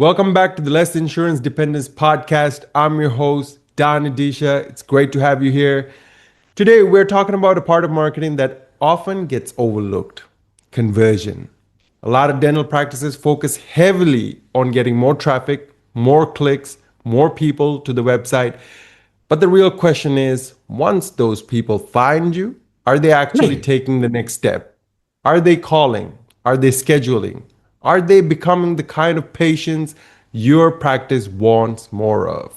Welcome back to the Less Insurance Dependence Podcast. I'm your host, Don Adeesha. It's great to have you here. Today, we're talking about a part of marketing that often gets overlooked: conversion. A lot of dental practices focus heavily on getting more traffic, more clicks, more people to the website. But the real question is, once those people find you, are they actually taking the next step? Are they calling? Are they scheduling? Are they becoming the kind of patients your practice wants more of?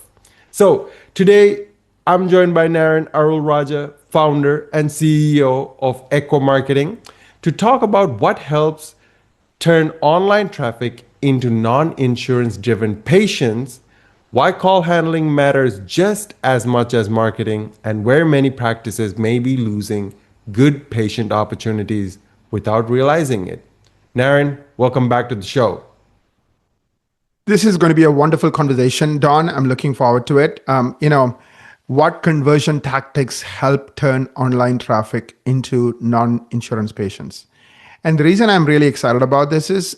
So today, I'm joined by Naren Arulrajah, founder and CEO of Ekwa Marketing, to talk about what helps turn online traffic into non-insurance driven patients, why call handling matters just as much as marketing, and where many practices may be losing good patient opportunities without realizing it. Naren, welcome back to the show. This is going to be a wonderful conversation, Don. I'm looking forward to it. What conversion tactics help turn online traffic into non-insurance patients? And the reason I'm really excited about this is,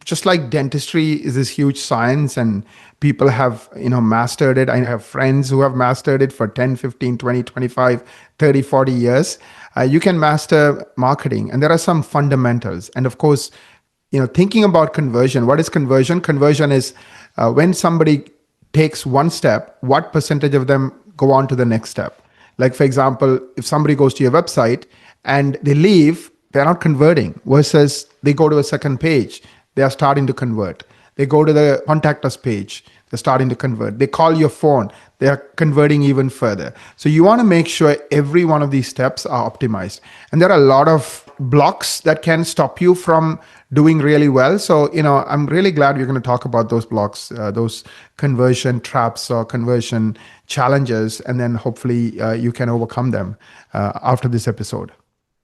just like dentistry is this huge science and people have, mastered it. I have friends who have mastered it for 10, 15, 20, 25, 30, 40 years. You can master marketing, and there are some fundamentals. And of course, thinking about conversion, what is conversion? Conversion is when somebody takes one step, what percentage of them go on to the next step? Like, for example, if somebody goes to your website and they leave, they're not converting, versus they go to a second page, they are starting to convert. They go to the contact us page, they're starting to convert. They call your phone, they are converting even further. So you want to make sure every one of these steps are optimized. And there are a lot of blocks that can stop you from doing really well. So, I'm really glad we're going to talk about those blocks, those conversion traps or conversion challenges, and then hopefully you can overcome them after this episode.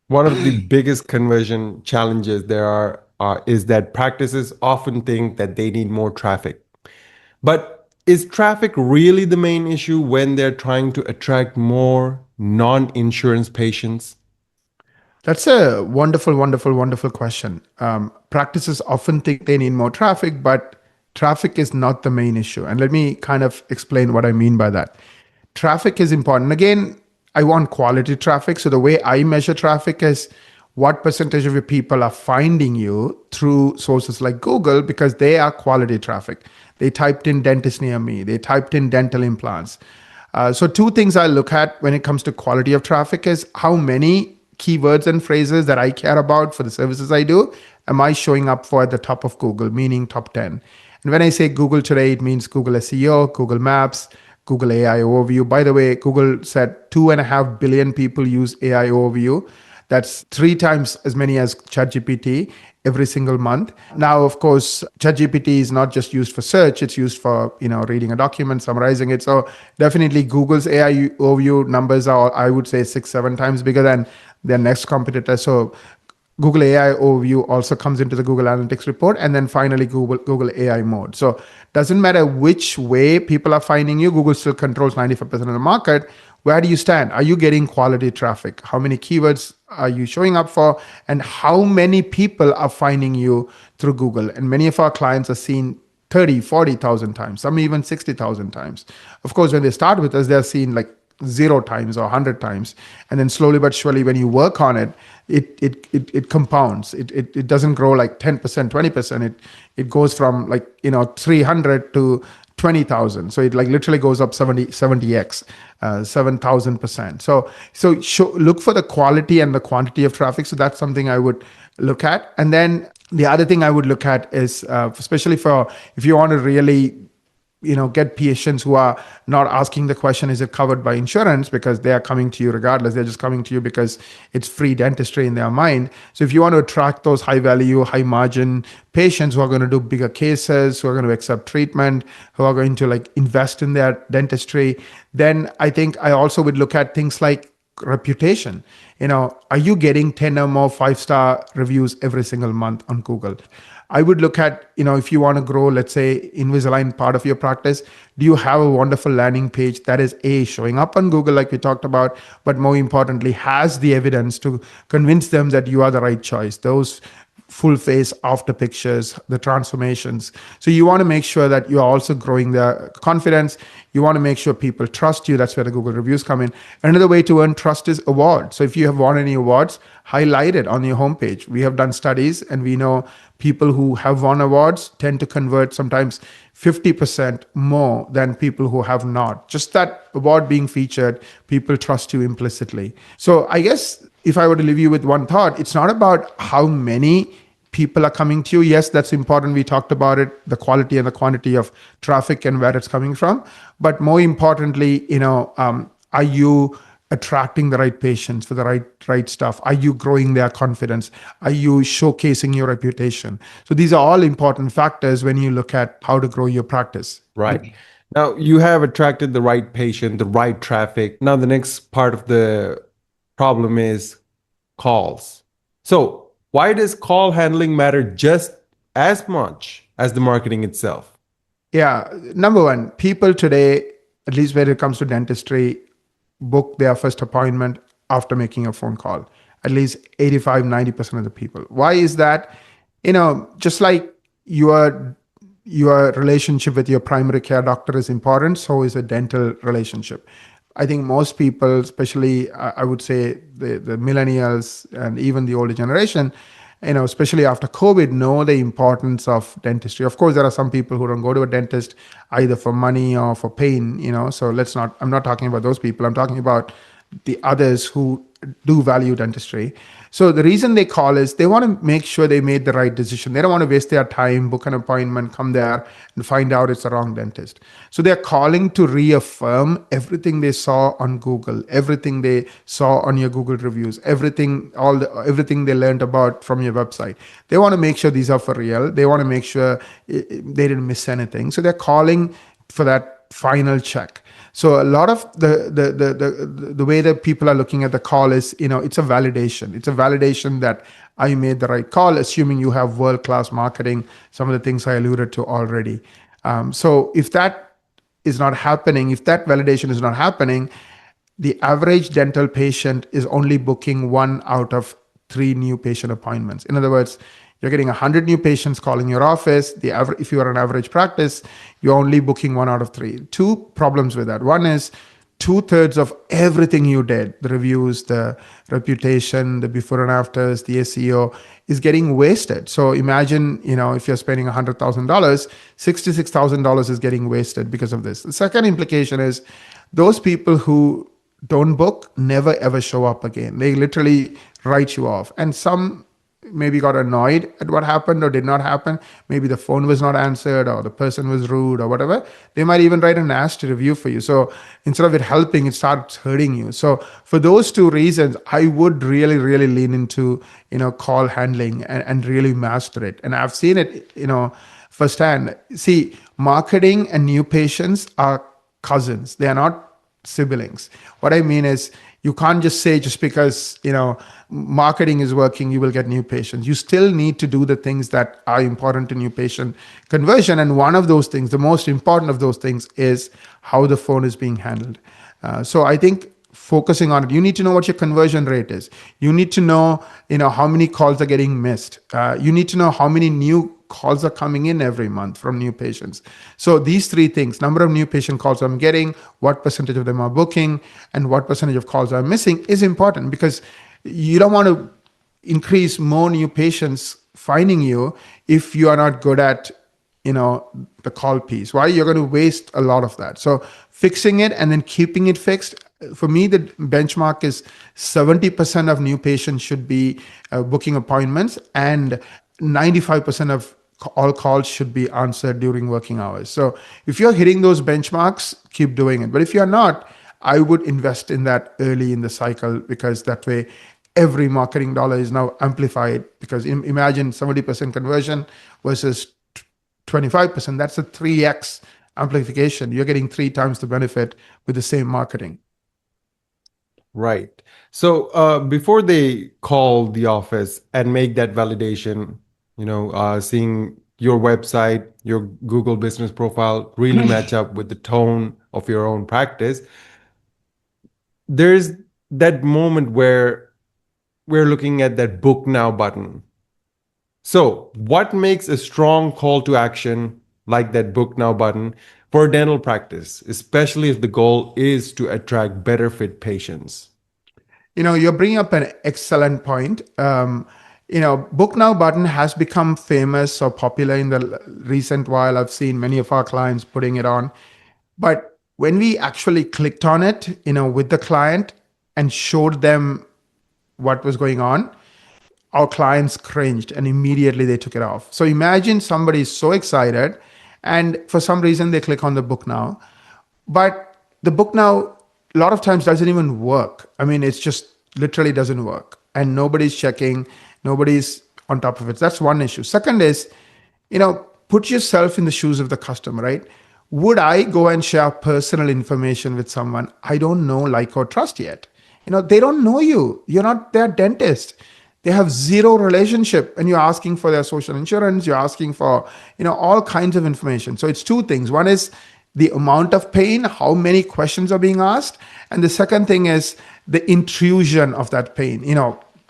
One of the biggest conversion challenges there are is that practices often think that they need more traffic. But is traffic really the main issue when they're trying to attract more non-insurance patients? That's a wonderful, wonderful, wonderful question. Practices often think they need more traffic, but traffic is not the main issue. And let me kind of explain what I mean by that. Traffic is important. Again, I want quality traffic. So the way I measure traffic is what percentage of your people are finding you through sources like Google, because they are quality traffic. They typed in dentist near me. They typed in dental implants. So two things I look at when it comes to quality of traffic is how many keywords and phrases that I care about for the services I do am I showing up for at the top of Google, meaning top 10. And when I say Google today, it means Google SEO, Google Maps, Google AI Overview. By the way, Google said 2.5 billion people use AI Overview. That's 3 times as many as ChatGPT every single month. Now, of course, ChatGPT is not just used for search, it's used for, reading a document, summarizing it. So definitely Google's AI overview numbers are, I would say, 6-7 times bigger than their next competitor. So Google AI Overview also comes into the Google Analytics report, and then finally Google AI Mode. So doesn't matter which way people are finding you, Google still controls 95% of the market. Where do you stand? Are you getting quality traffic? How many keywords are you showing up for? And how many people are finding you through Google? And many of our clients are seen 30, 40,000 times, some even 60,000 times. Of course, when they start with us, they're seen like 0 times or 100 times. And then slowly but surely, when you work on it, it compounds. It doesn't grow like 10%, 20%. It goes from 300 to 20,000. So it literally goes up 70x, 7,000%. So look for the quality and the quantity of traffic. So that's something I would look at. And then the other thing I would look at is, especially if you want to really get patients who are not asking the question, is it covered by insurance? Because they are coming to you regardless. They're just coming to you because it's free dentistry in their mind. So if you want to attract those high value, high margin patients who are going to do bigger cases, who are going to accept treatment, who are going to invest in their dentistry, then I think I also would look at things like reputation. Are you getting 10 or more 5-star reviews every single month on Google? I would look at, if you want to grow, let's say, Invisalign part of your practice, do you have a wonderful landing page that is showing up on Google like we talked about, but more importantly, has the evidence to convince them that you are the right choice? Those full face after pictures, the transformations. So you want to make sure that you're also growing their confidence. You want to make sure people trust you. That's where the Google reviews come in. Another way to earn trust is awards. So if you have won any awards, highlight it on your homepage. We have done studies and we know people who have won awards tend to convert sometimes 50% more than people who have not. Just that award being featured, people trust you implicitly. So I guess if I were to leave you with one thought, it's not about how many people are coming to you. Yes, that's important. We talked about it, the quality and the quantity of traffic and where it's coming from. But more importantly, are you attracting the right patients for the right stuff? Are you growing their confidence? Are you showcasing your reputation? So these are all important factors when you look at how to grow your practice. Right. Now you have attracted the right patient, the right traffic. Now the next part of the problem is calls. So why does call handling matter just as much as the marketing itself? Yeah. Number one, people today, at least when it comes to dentistry, book their first appointment after making a phone call. At least 85-90% of the people. Why is that? Just like your relationship with your primary care doctor is important, so is a dental relationship. I think most people, especially I would say the millennials and even the older generation, especially after COVID, know the importance of dentistry. Of course, there are some people who don't go to a dentist either for money or for pain, so I'm not talking about those people. I'm talking about the others who do value dentistry. So the reason they call is they want to make sure they made the right decision. They don't want to waste their time, book an appointment, come there and find out it's the wrong dentist. So they're calling to reaffirm everything they saw on Google, everything they saw on your Google reviews, everything they learned about from your website. They want to make sure these are for real. They want to make sure they didn't miss anything. So they're calling for that final check. So a lot of the way that people are looking at the call is, it's a validation. It's a validation that I made the right call, assuming you have world-class marketing, some of the things I alluded to already. So if that is not happening, if that validation is not happening, the average dental patient is only booking 1 out of 3 new patient appointments. In other words, you're getting 100 new patients calling your office. If you are an average practice, you're only booking 1 out of 3. 2 problems with that. One is 2/3 of everything you did, the reviews, the reputation, the before and afters, the SEO, is getting wasted. So imagine, if you're spending $100,000, $66,000 is getting wasted because of this. The second implication is those people who don't book never ever show up again. They literally write you off. And some maybe got annoyed at what happened or did not happen. Maybe the phone was not answered or the person was rude or whatever. They might even write a nasty review for you. So instead of it helping, it starts hurting you. So for those 2 reasons, I would really, really lean into, call handling and really master it. And I've seen it, firsthand. See, marketing and new patients are cousins. They are not siblings. What I mean is, you can't just say just because, marketing is working, you will get new patients. You still need to do the things that are important to new patient conversion. And one of those things, the most important of those things, is how the phone is being handled. So I think focusing on it, you need to know what your conversion rate is. You need to know, how many calls are getting missed. You need to know how many new calls are coming in every month from new patients. So these 3 things, number of new patient calls I'm getting, what percentage of them are booking, and what percentage of calls are missing, is important, because you don't want to increase more new patients finding you if you are not good at, the call piece. Why? You're going to waste a lot of that. So fixing it and then keeping it fixed. For me, the benchmark is 70% of new patients should be booking appointments, and 95% of all calls should be answered during working hours. So if you're hitting those benchmarks, keep doing it. But if you're not, I would invest in that early in the cycle, because that way every marketing dollar is now amplified. Because imagine 70% conversion versus 25%. That's a 3x amplification. You're getting 3 times the benefit with the same marketing. Right. So before they call the office and make that validation, seeing your website, your Google business profile really match up with the tone of your own practice, there's that moment where we're looking at that book now button. So, what makes a strong call to action like that book now button for a dental practice, especially if the goal is to attract better fit patients? You're bringing up an excellent point. Book Now button has become famous or popular in the recent while. I've seen many of our clients putting it on. But when we actually clicked on it, with the client and showed them what was going on, our clients cringed and immediately they took it off. So imagine somebody is so excited and for some reason they click on the book now. But the book now, a lot of times doesn't even work. I mean, it's just literally doesn't work. And nobody's checking, nobody's on top of it. That's one issue. Second is, put yourself in the shoes of the customer, right? Would I go and share personal information with someone I don't know, like, or trust yet? They don't know you. You're not their dentist. They have zero relationship, and you're asking for their social insurance. You're asking for, all kinds of information. So it's two things. One is the amount of pain, how many questions are being asked, and the second thing is the intrusion of that pain.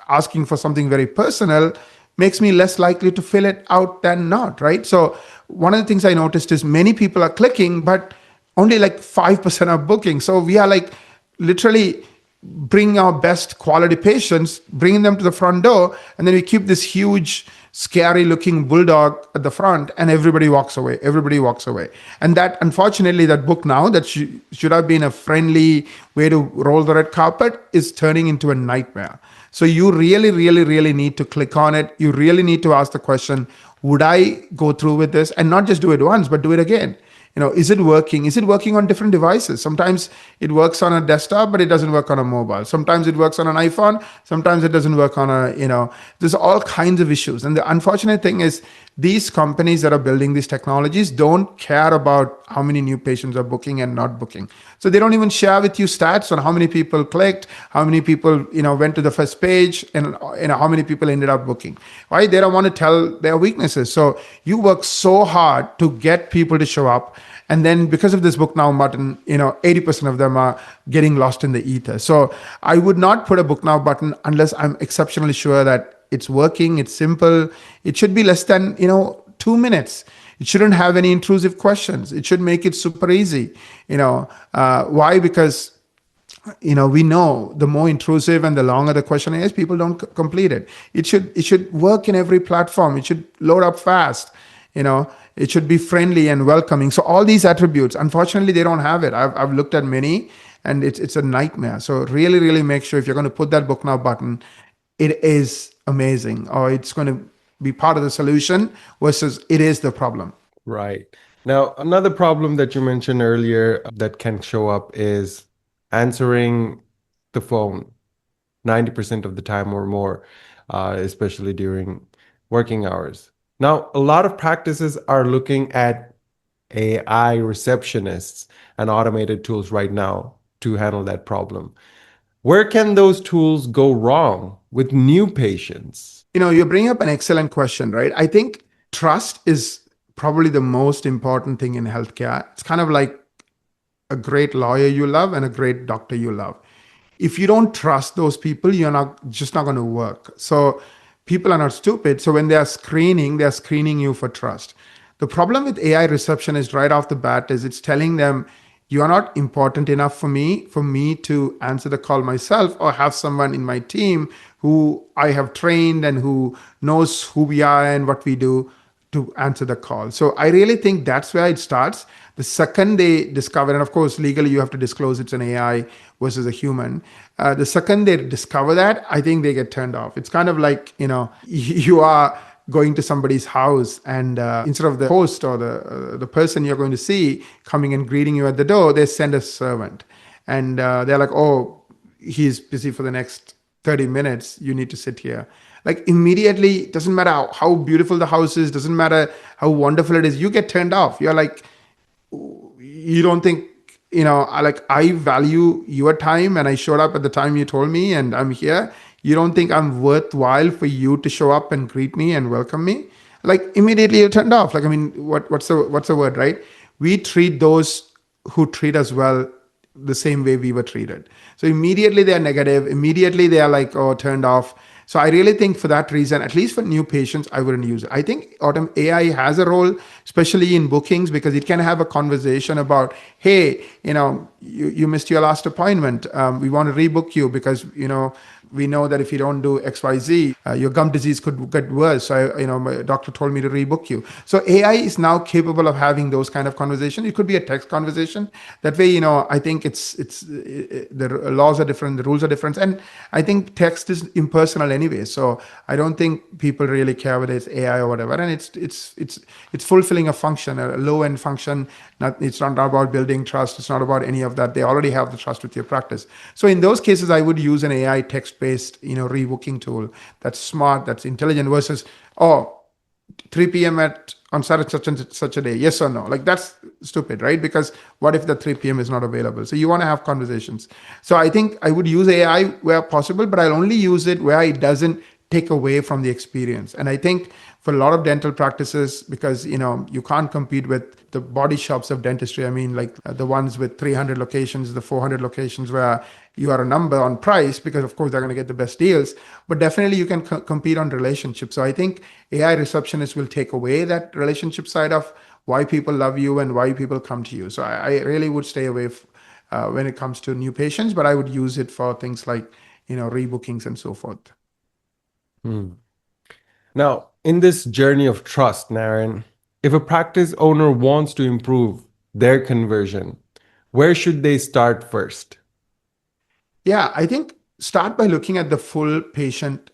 Asking for something very personal makes me less likely to fill it out than not, right? So one of the things I noticed is many people are clicking, but only like 5% are booking. So we are like literally bring our best quality patients, bringing them to the front door, and then we keep this huge, scary looking bulldog at the front, and everybody walks away. Everybody walks away. And that, unfortunately, that book now that should have been a friendly way to roll the red carpet is turning into a nightmare. So you really, really, really need to click on it. You really need to ask the question, would I go through with this? And not just do it once, but do it again. Is it working? Is it working on different devices? Sometimes it works on a desktop, but it doesn't work on a mobile. Sometimes it works on an iPhone. Sometimes it doesn't work on there's all kinds of issues. And the unfortunate thing is these companies that are building these technologies don't care about how many new patients are booking and not booking. So they don't even share with you stats on how many people clicked, how many people, went to the first page, and how many people ended up booking. Why? They don't want to tell their weaknesses. So you work so hard to get people to show up. And then because of this book now button, 80% of them are getting lost in the ether. So I would not put a book now button unless I'm exceptionally sure that it's working, it's simple. It should be less than, 2 minutes. It shouldn't have any intrusive questions. It should make it super easy. Why? Because we know the more intrusive and the longer the question is, people don't complete it. It should work in every platform. It should load up fast. It should be friendly and welcoming. So all these attributes, unfortunately, they don't have it. I've looked at many, and it's a nightmare. So really, really make sure if you're going to put that book now button, it is amazing, or it's going to be part of the solution versus it is the problem. Right. Now, another problem that you mentioned earlier that can show up is answering the phone 90% of the time or more, especially during working hours. Now, a lot of practices are looking at AI receptionists and automated tools right now to handle that problem. Where can those tools go wrong with new patients? You bring up an excellent question, right? I think trust is probably the most important thing in healthcare. It's kind of like a great lawyer you love and a great doctor you love. If you don't trust those people, you're not going to work. So people are not stupid. So when they're screening you for trust. The problem with AI receptionist right off the bat is it's telling them you are not important enough for me to answer the call myself or have someone in my team who I have trained and who knows who we are and what we do to answer the call. So I really think that's where it starts. The second they discover, and of course, legally you have to disclose it's an AI versus a human. The second they discover that, I think they get turned off. It's kind of like, you are going to somebody's house and instead of the host or the person you're going to see coming and greeting you at the door, they send a servant. And they're like, oh, he's busy for the next 30 minutes. You need to sit here. Like immediately, doesn't matter how beautiful the house is, doesn't matter how wonderful it is, you get turned off. You're like, you don't think, I value your time and I showed up at the time you told me and I'm here. You don't think I'm worthwhile for you to show up and greet me and welcome me? Like immediately you're turned off. Like, I mean, what's the word, right? We treat those who treat us well the same way we were treated. So immediately they are negative. Immediately they are like, oh, turned off. So I really think for that reason, at least for new patients, I wouldn't use it. I think AI has a role, especially in bookings, because it can have a conversation about, hey, you missed your last appointment. We want to rebook you because, we know that if you don't do XYZ, your gum disease could get worse. So, my doctor told me to rebook you. So AI is now capable of having those kind of conversations. It could be a text conversation. That way, I think the laws are different, the rules are different, and I think text is impersonal anyway. So I don't think people really care whether it's AI or whatever. And it's fulfilling a function, a low end function. It's not about building trust. It's not about any of that. They already have the trust with your practice. So in those cases, I would use an AI text-based, rebooking tool that's smart, that's intelligent versus, 3 p.m. on such and such a day, yes or no? Like that's stupid, right? Because what if the 3 p.m. is not available? So you want to have conversations. So I think I would use AI where possible, but I'll only use it where it doesn't take away from the experience. And I think for a lot of dental practices, because you can't compete with the body shops of dentistry. I mean, like the ones with 300 locations, the 400 locations where you are a number on price, because of course they're going to get the best deals, but definitely you can compete on relationships. So I think AI receptionists will take away that relationship side of why people love you and why people come to you. So I really would stay away when it comes to new patients, but I would use it for things like rebookings and so forth. Now, in this journey of trust, Naren, if a practice owner wants to improve their conversion, where should they start first? Yeah, I think start by looking at the full patient,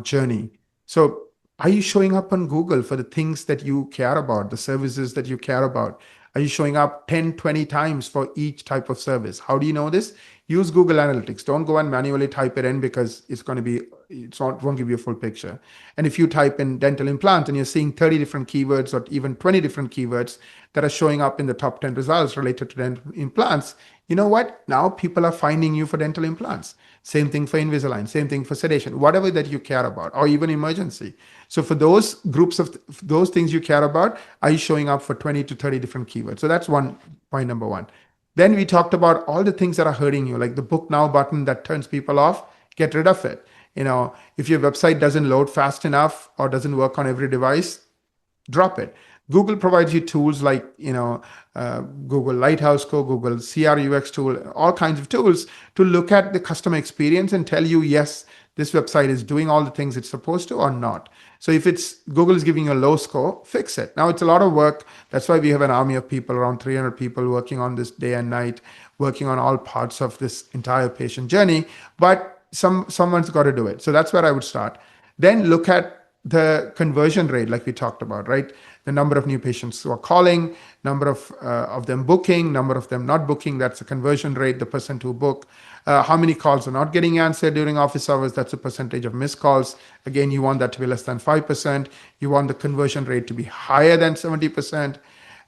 journey. So are you showing up on Google for the things that you care about, the services that you care about? Are you showing up 10, 20 times for each type of service? How do you know this? Use Google Analytics. Don't go and manually type it in because won't give you a full picture. And if you type in dental implant and you're seeing 30 different keywords or even 20 different keywords that are showing up in the top 10 results related to dental implants, you know what? Now people are finding you for dental implants. Same thing for Invisalign, same thing for sedation, whatever that you care about, or even emergency. So for those groups of those things you care about, are you showing up for 20 to 30 different keywords? So that's point number one. Then we talked about all the things that are hurting you, like the book now button that turns people off, get rid of it. If your website doesn't load fast enough or doesn't work on every device, drop it. Google provides you tools like, Google Lighthouse, Google CRUX tool, all kinds of tools to look at the customer experience and tell you, yes, this website is doing all the things it's supposed to or not. So if Google is giving you a low score, fix it. Now it's a lot of work. That's why we have an army of people, around 300 people working on this day and night, working on all parts of this entire patient journey. But someone's got to do it. So that's where I would start. Then look at the conversion rate, like we talked about, right? The number of new patients who are calling, number of them booking, number of them not booking, that's the conversion rate, the percent who book. How many calls are not getting answered during office hours, that's a percentage of missed calls. Again, you want that to be less than 5%. You want the conversion rate to be higher than 70%.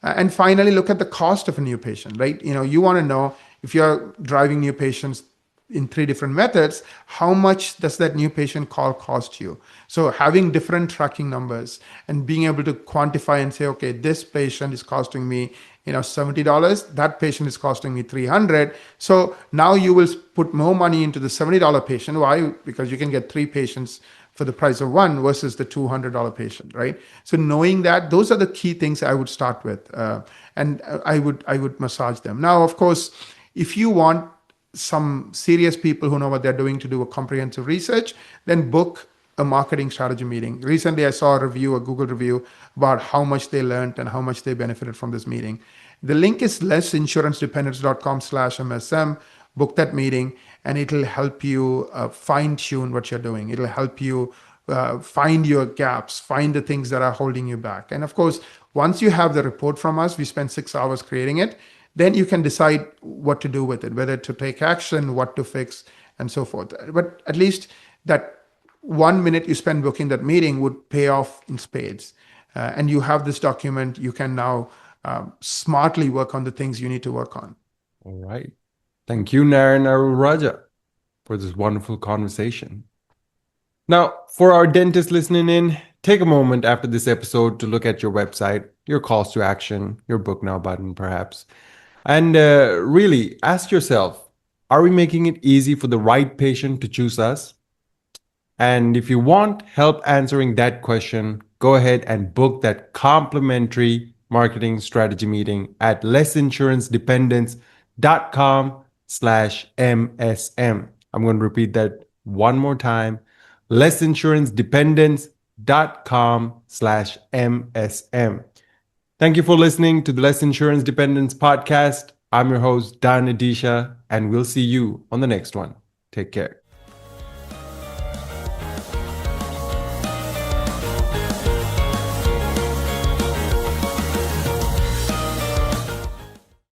And finally, look at the cost of a new patient, right? You want to know if you're driving new patients in 3 different methods, how much does that new patient call cost you? So having different tracking numbers and being able to quantify and say, okay, this patient is costing me, $70. That patient is costing me $300. So now you will put more money into the $70 patient. Why? Because you can get 3 patients for the price of 1 versus the $200 patient, right? So knowing that, those are the key things I would start with, and I would massage them. Now, of course, if you want some serious people who know what they're doing to do a comprehensive research, then book a marketing strategy meeting. Recently, I saw a Google review about how much they learned and how much they benefited from this meeting. The link is lessinsuranceDependence.com/MSM. Book that meeting and it'll help you fine tune what you're doing. It'll help you find your gaps, find the things that are holding you back. And of course, once you have the report from us, we spent 6 hours creating it, then you can decide what to do with it, whether to take action, what to fix, and so forth. But at least that 1 minute you spend booking that meeting would pay off in spades. And you have this document, you can now smartly work on the things you need to work on. All right. Thank you, Naren Arulrajah, for this wonderful conversation. Now, for our dentists listening in, take a moment after this episode to look at your website, your calls to action, your book now button, perhaps. And really ask yourself, are we making it easy for the right patient to choose us? And if you want help answering that question, go ahead and book that complimentary marketing strategy meeting at lessinsurancedependence.com/MSM. I'm going to repeat that one more time. lessinsurancedependence.com/MSM. Thank you for listening to the Less Insurance Dependence podcast. I'm your host, Don Adeesha, and we'll see you on the next one. Take care.